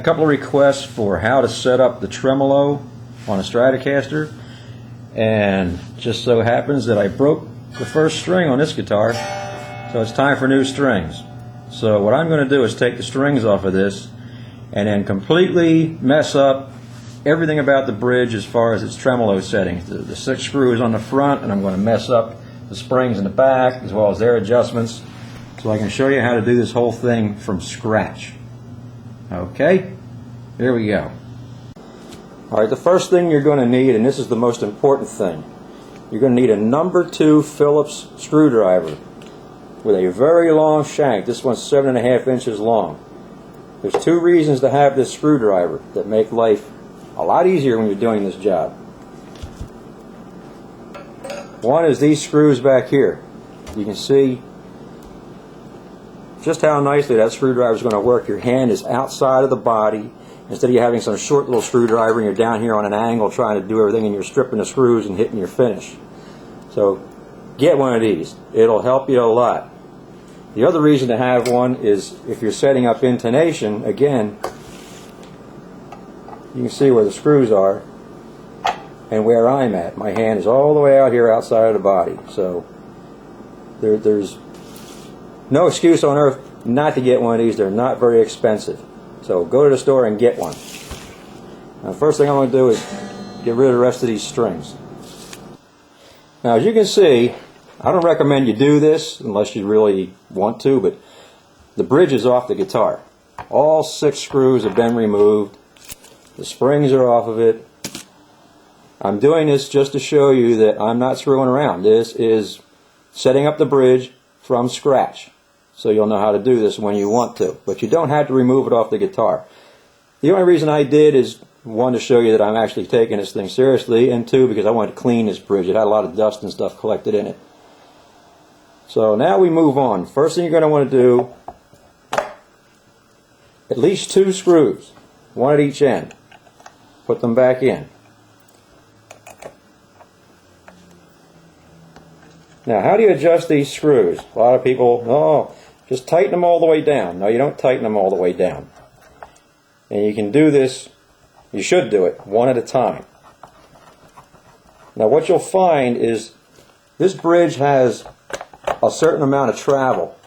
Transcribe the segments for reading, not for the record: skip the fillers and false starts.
A couple of requests for how to set up the tremolo on a Stratocaster, and just so happens that I broke the first string on this guitar, so it's time for new strings. So what I'm going to do is take the strings off of this and then completely mess up everything about the bridge as far as its tremolo settings. The 6 screws on the front, and I'm going to mess up the springs in the back as well as their adjustments, so I can show you how to do this whole thing from scratch. Okay, here we go. Alright, the first thing you're going to need, and this is the most important thing, you're going to need a number 2 Phillips screwdriver with a very long shank. This one's 7.5 inches long. There's 2 reasons to have this screwdriver that make life a lot easier when you're doing this job. One is these screws back here. You can see just how nicely that screwdriver is going to work. Your hand is outside of the body. Instead of you having some short little screwdriver and you're down here on an angle trying to do everything and you're stripping the screws and hitting your finish. So get one of these. It'll help you a lot. The other reason to have one is if you're setting up intonation, again, you can see where the screws are and where I'm at. My hand is all the way out here outside of the body. So there's no excuse on earth not to get one of these. They're not very expensive. So go to the store and get one. Now, first thing I'm going to do is get rid of the rest of these strings. Now, as you can see, I don't recommend you do this unless you really want to, but the bridge is off the guitar. All 6 screws have been removed. The springs are off of it. I'm doing this just to show you that I'm not screwing around. This is setting up the bridge from scratch. So you'll know how to do this when you want to. But you don't have to remove it off the guitar. The only reason I did is, 1, to show you that I'm actually taking this thing seriously, and 2, because I wanted to clean this bridge. It had a lot of dust and stuff collected in it. So now we move on. First thing you're going to want to do, at least 2 screws, 1 at each end. Put them back in. Now, how do you adjust these screws? A lot of people, oh, just tighten them all the way down. No, you don't tighten them all the way down. And you can do this, you should do it, 1 at a time. Now, what you'll find is this bridge has a certain amount of travel.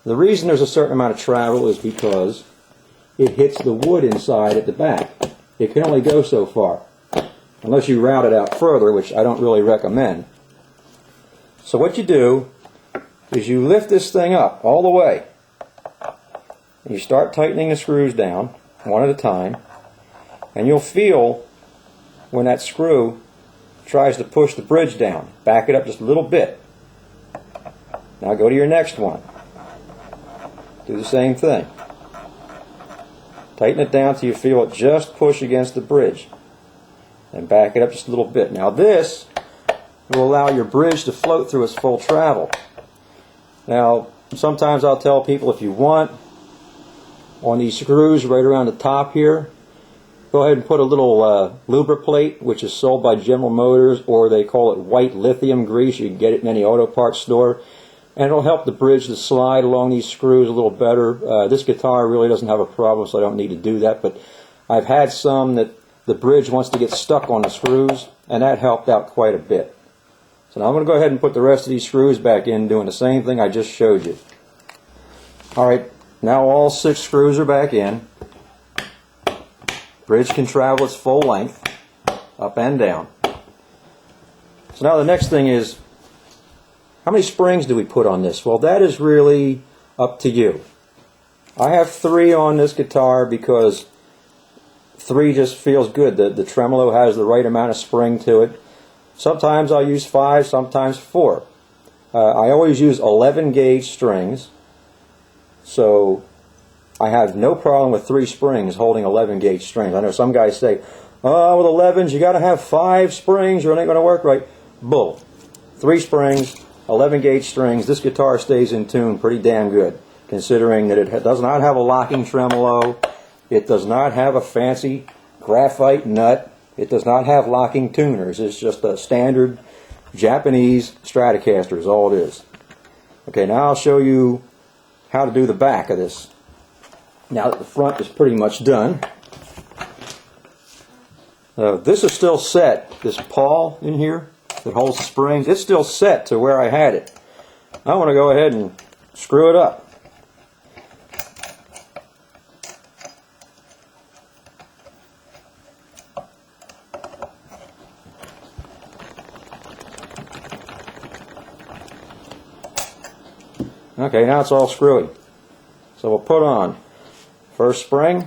The reason there's a certain amount of travel is because it hits the wood inside at the back. It can only go so far, unless you route it out further, which I don't really recommend. So what you do is you lift this thing up all the way. You start tightening the screws down, 1 at a time, and you'll feel when that screw tries to push the bridge down. Back it up just a little bit. Now go to your next one. Do the same thing. Tighten it down till you feel it just push against the bridge. And back it up just a little bit. Now this will allow your bridge to float through its full travel. Now, sometimes I'll tell people, if you want, on these screws right around the top here, go ahead and put a little lubriplate, which is sold by General Motors, or they call it white lithium grease. You can get it in any auto parts store. And it'll help the bridge to slide along these screws a little better. This guitar really doesn't have a problem, so I don't need to do that. But I've had some that the bridge wants to get stuck on the screws, and that helped out quite a bit. So now I'm going to go ahead and put the rest of these screws back in, doing the same thing I just showed you. Alright, now all 6 screws are back in. Bridge can travel its full length, up and down. So now the next thing is, how many springs do we put on this? Well, that is really up to you. I have 3 on this guitar because 3 just feels good. The tremolo has the right amount of spring to it. Sometimes I'll use 5, sometimes 4. I always use 11 gauge strings, so I have no problem with 3 springs holding 11 gauge strings. I know some guys say, oh, with 11s you got to have 5 springs or it ain't going to work right. Bull. 3 springs, 11 gauge strings. This guitar stays in tune pretty damn good, considering that it does not have a locking tremolo. It does not have a fancy graphite nut. It does not have locking tuners. It's just a standard Japanese Stratocaster is all it is. Okay, now I'll show you how to do the back of this Now that the front is pretty much done, this is still set. This pawl in here that holds the springs, it's still set to where I had it. I want to go ahead and screw it up. Okay, now it's all screwy. So we'll put on first spring.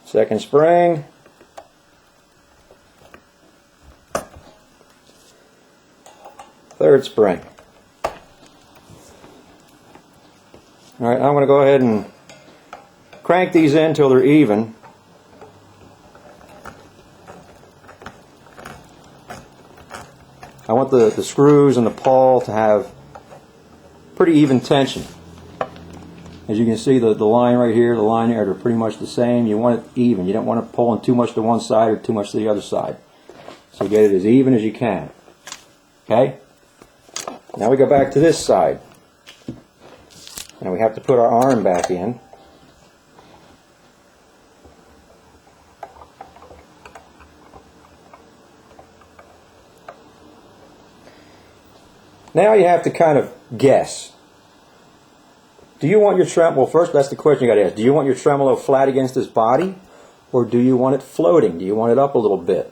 Second spring. Third spring. Alright, I'm going to go ahead and crank these in until they're even. I want the screws and the pawl to have pretty even tension. As you can see, the line right here, the line there, they're pretty much the same. You want it even. You don't want it pulling too much to one side or too much to the other side. So get it as even as you can. Okay? Now we go back to this side. Now we have to put our arm back in. Now you have to kind of guess. Do you want your tremolo, well, first that's the question you got to ask. Do you want your tremolo flat against this body, or do you want it floating? Do you want it up a little bit?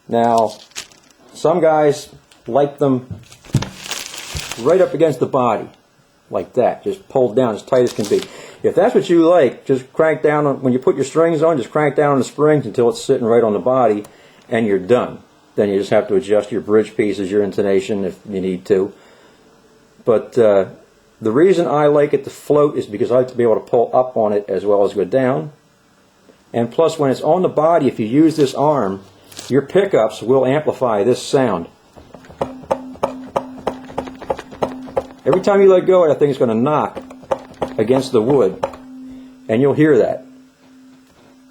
Now, some guys like them right up against the body, like that, just pulled down as tight as can be. If that's what you like, just crank down on, when you put your strings on, just crank down on the springs until it's sitting right on the body, and you're done. Then you just have to adjust your bridge pieces, your intonation if you need to. But the reason I like it to float is because I like to be able to pull up on it as well as go down. And plus, when it's on the body, if you use this arm, your pickups will amplify this sound. Every time you let go, that thing's going to knock against the wood, and you'll hear that.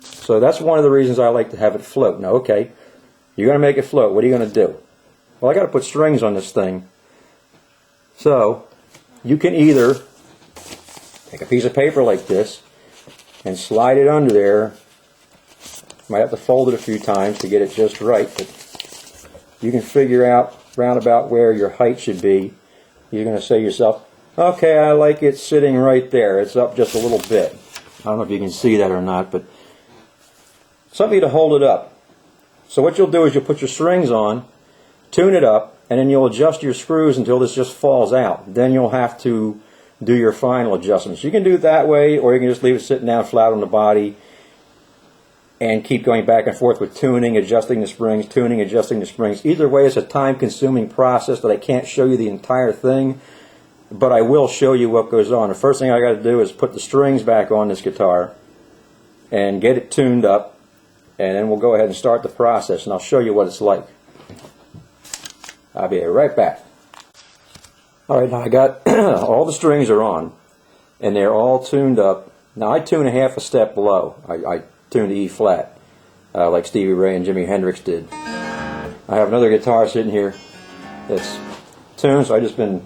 So that's one of the reasons I like to have it float. Now, okay, you're going to make it float. What are you going to do? Well, I got to put strings on this thing. So you can either take a piece of paper like this and slide it under there. Might have to fold it a few times to get it just right, but you can figure out round about where your height should be. You're going to say to yourself, okay, I like it sitting right there. It's up just a little bit. I don't know if you can see that or not, but something to hold it up. So what you'll do is you'll put your strings on, tune it up, and then you'll adjust your screws until this just falls out. Then you'll have to do your final adjustments. You can do it that way, or you can just leave it sitting down flat on the body and keep going back and forth with tuning, adjusting the springs, tuning, adjusting the springs. Either way, it's a time-consuming process that I can't show you the entire thing, but I will show you what goes on. The first thing I got to do is put the strings back on this guitar and get it tuned up, and then we'll go ahead and start the process, and I'll show you what it's like. I'll be right back. Alright, now I got all the strings are on, and they're all tuned up. Now I tune a half a step low. I tune to E flat, like Stevie Ray and Jimi Hendrix did. I have another guitar sitting here that's tuned, so I just been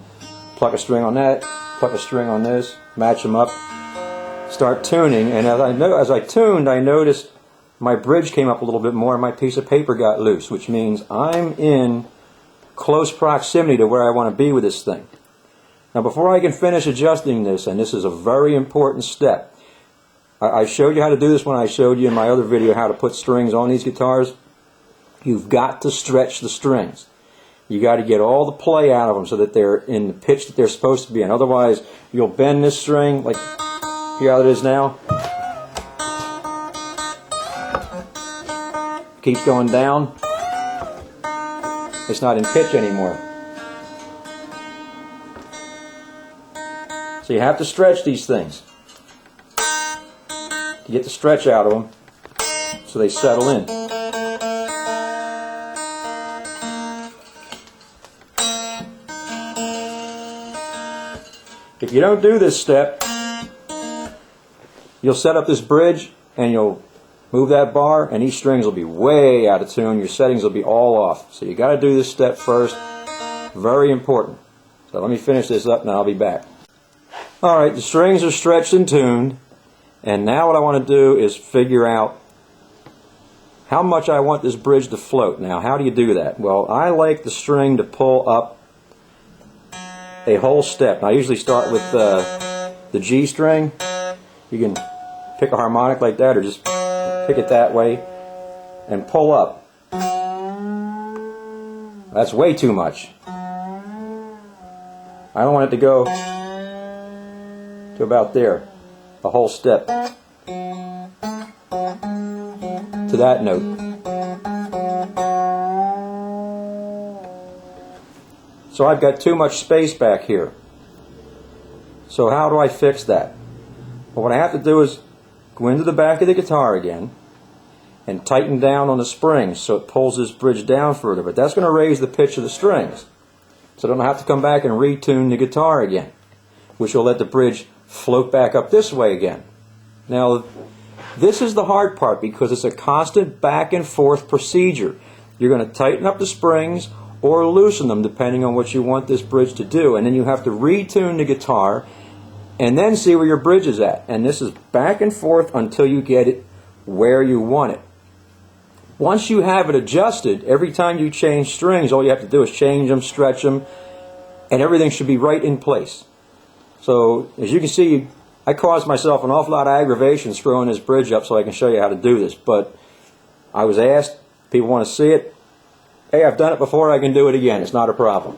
pluck a string on that, pluck a string on this, match them up, start tuning, and as I tuned, I noticed my bridge came up a little bit more and my piece of paper got loose, which means I'm in close proximity to where I want to be with this thing. Now before I can finish adjusting this, and this is a very important step, I showed you how to do this when I showed you in my other video how to put strings on these guitars. You've got to stretch the strings. You got to get all the play out of them so that they're in the pitch that they're supposed to be in. Otherwise, you'll bend this string, like here how it is now. Keeps going down. It's not in pitch anymore. So you have to stretch these things to get the stretch out of them so they settle in. If you don't do this step, you'll set up this bridge and you'll move that bar, and these strings will be way out of tune. Your settings will be all off. So you got to do this step first. Very important. So let me finish this up and I'll be back. Alright, the strings are stretched and tuned, and now what I want to do is figure out how much I want this bridge to float. Now, how do you do that? Well, I like the string to pull up a whole step. Now, I usually start with the G string. You can pick a harmonic like that or just pick it that way and pull up. That's way too much. I don't want it to go to about there, the whole step, to that note. So I've got too much space back here. So how do I fix that? Well, what I have to do is go into the back of the guitar again and tighten down on the springs so it pulls this bridge down further. But that's going to raise the pitch of the strings. So I don't have to come back and retune the guitar again, which will let the bridge float back up this way again. Now, this is the hard part because it's a constant back and forth procedure. You're going to tighten up the springs or loosen them depending on what you want this bridge to do, and then you have to retune the guitar and then see where your bridge is at. And this is back and forth until you get it where you want it. Once you have it adjusted, every time you change strings, all you have to do is change them, stretch them, and everything should be right in place. So, as you can see, I caused myself an awful lot of aggravation screwing this bridge up so I can show you how to do this. But I was asked, people want to see it. Hey, I've done it before, I can do it again. It's not a problem.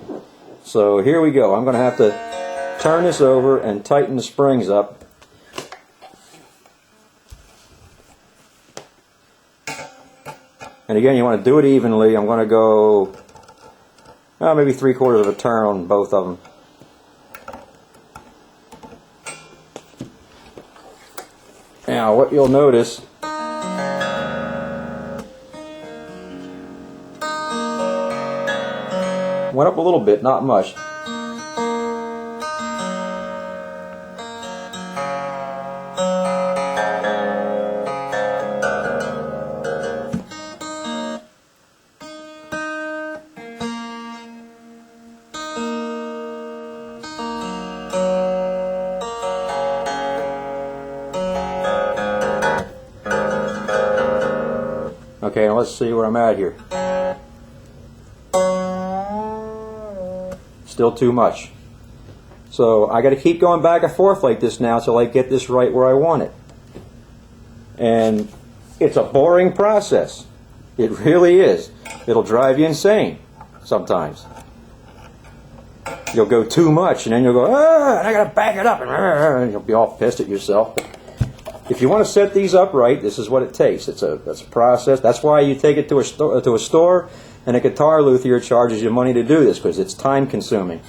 So here we go. I'm going to have to turn this over and tighten the springs up. And again, you want to do it evenly. I'm going to go maybe 3/4 of a turn on both of them. Now, what you'll notice went up a little bit, not much. Okay, now let's see where I'm at here. Still too much. So I got to keep going back and forth like this now till I get this right where I want it. And it's a boring process. It really is. It'll drive you insane sometimes. You'll go too much and then you'll go, and I got to back it up, and you'll be all pissed at yourself. If you want to set these up right, this is what it takes. That's a process. That's why you take it to a store, and a guitar luthier charges you money to do this, because it's time consuming.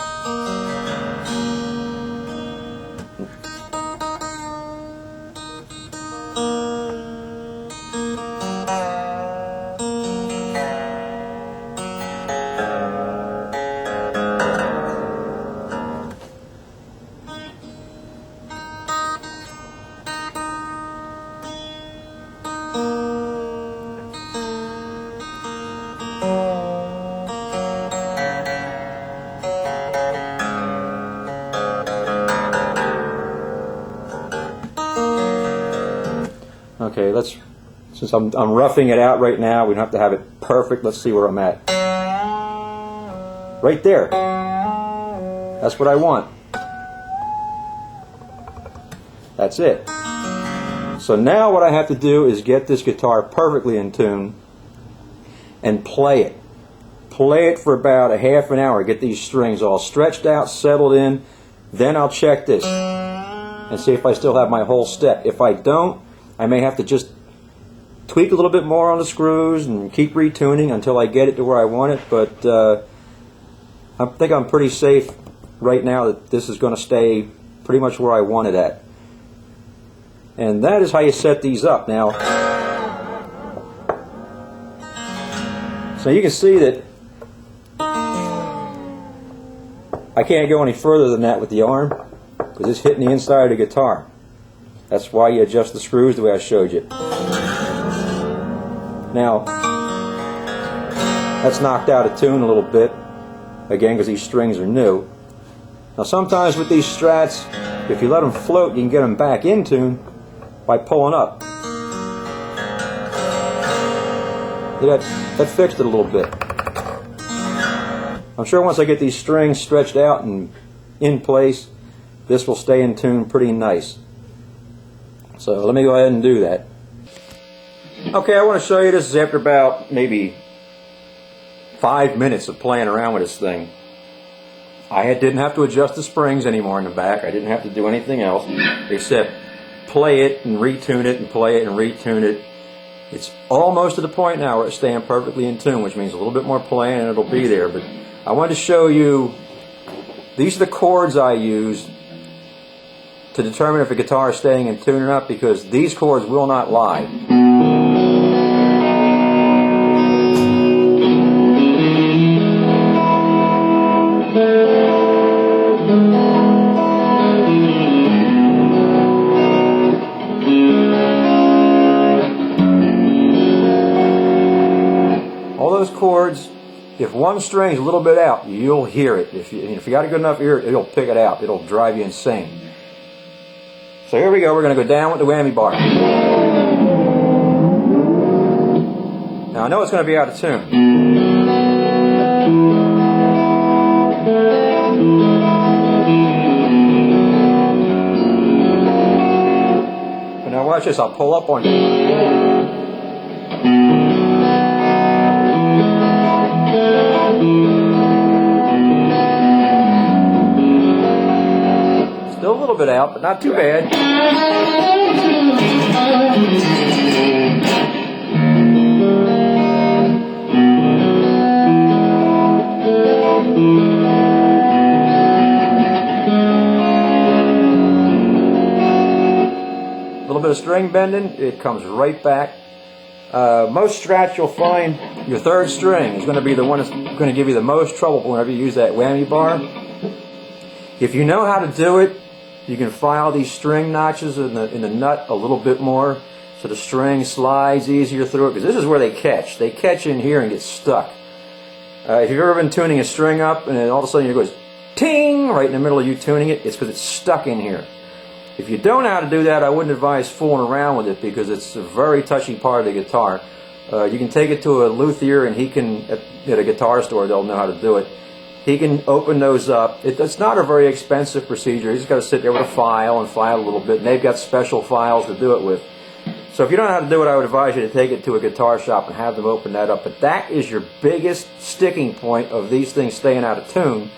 Okay, since I'm roughing it out right now, we don't have to have it perfect. Let's see where I'm at. Right there. That's what I want. That's it. So now what I have to do is get this guitar perfectly in tune and play it. Play it for about a half an hour. Get these strings all stretched out, settled in. Then I'll check this and see if I still have my whole step. If I don't, I may have to just tweak a little bit more on the screws and keep retuning until I get it to where I want it. But I think I'm pretty safe right now that this is going to stay pretty much where I want it at. And that is how you set these up. Now, so you can see that I can't go any further than that with the arm because it's hitting the inside of the guitar. That's why you adjust the screws the way I showed you. Now, that's knocked out of tune a little bit, again, because these strings are new. Now, sometimes with these Strats, if you let them float, you can get them back in tune by pulling up. That fixed it a little bit. I'm sure once I get these strings stretched out and in place, this will stay in tune pretty nice. So let me go ahead and do that. Okay, I want to show you this after about maybe 5 minutes of playing around with this thing. I didn't have to adjust the springs anymore in the back. I didn't have to do anything else except play it and retune it and play it and retune it. It's almost to the point now where it's staying perfectly in tune, which means a little bit more playing and it'll be there. But I wanted to show you, these are the chords I use to determine if a guitar is staying in tune or not, because these chords will not lie. All those chords, if one string's a little bit out, you'll hear it. If you got a good enough ear, it'll pick it out. It'll drive you insane. So here we go. We're going to go down with the whammy bar. Now I know it's going to be out of tune. But now watch this. I'll pull up on you. Still a little bit out, but not too bad. A little bit of string bending, it comes right back. Most Strats you'll find your third string is going to be the one that's going to give you the most trouble whenever you use that whammy bar. If you know how to do it, you can file these string notches in the nut a little bit more so the string slides easier through it, because this is where they catch. They catch in here and get stuck. If you've ever been tuning a string up and then all of a sudden it goes ting right in the middle of you tuning it, it's because it's stuck in here. If you don't know how to do that, I wouldn't advise fooling around with it, because it's a very touchy part of the guitar. You can take it to a luthier and he can, at a guitar store, they'll know how to do it. He can open those up. It's not a very expensive procedure. He's got to sit there with a file and file a little bit, and they've got special files to do it with. So if you don't know how to do it, I would advise you to take it to a guitar shop and have them open that up. But that is your biggest sticking point of these things staying out of tune,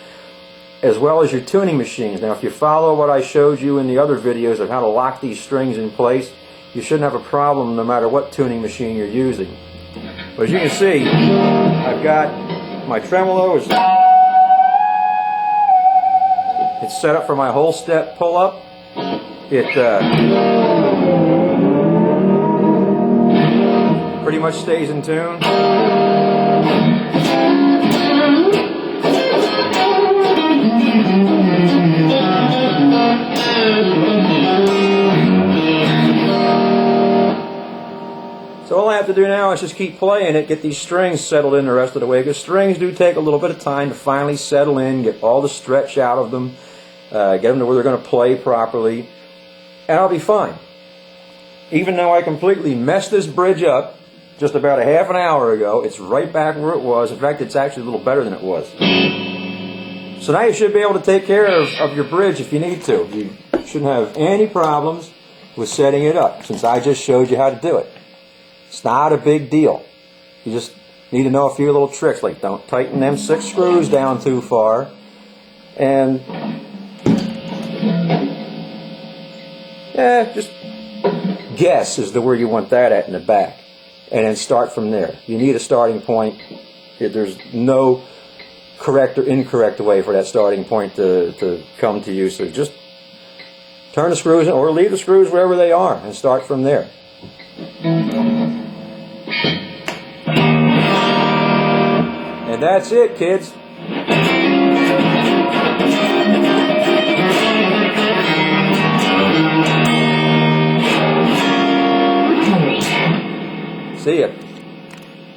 as well as your tuning machines. Now, if you follow what I showed you in the other videos of how to lock these strings in place, you shouldn't have a problem no matter what tuning machine you're using. But as you can see, I've got my tremolo it's set up for my whole step pull up. It pretty much stays in tune. So all I have to do now is just keep playing it, get these strings settled in the rest of the way, because strings do take a little bit of time to finally settle in, get all the stretch out of them, get them to where they're going to play properly, and I'll be fine. Even though I completely messed this bridge up just about a half an hour ago, it's right back where it was. In fact, it's actually a little better than it was. So now you should be able to take care of your bridge if you need to. You shouldn't have any problems with setting it up, since I just showed you how to do it. It's not a big deal. You just need to know a few little tricks, like don't tighten them 6 screws down too far, and just guess is the word you want that at in the back, and then start from there. You need a starting point. There's no correct or incorrect way for that starting point to come to you, so just turn the screws in, or leave the screws wherever they are and start from there. And that's it, kids. See ya.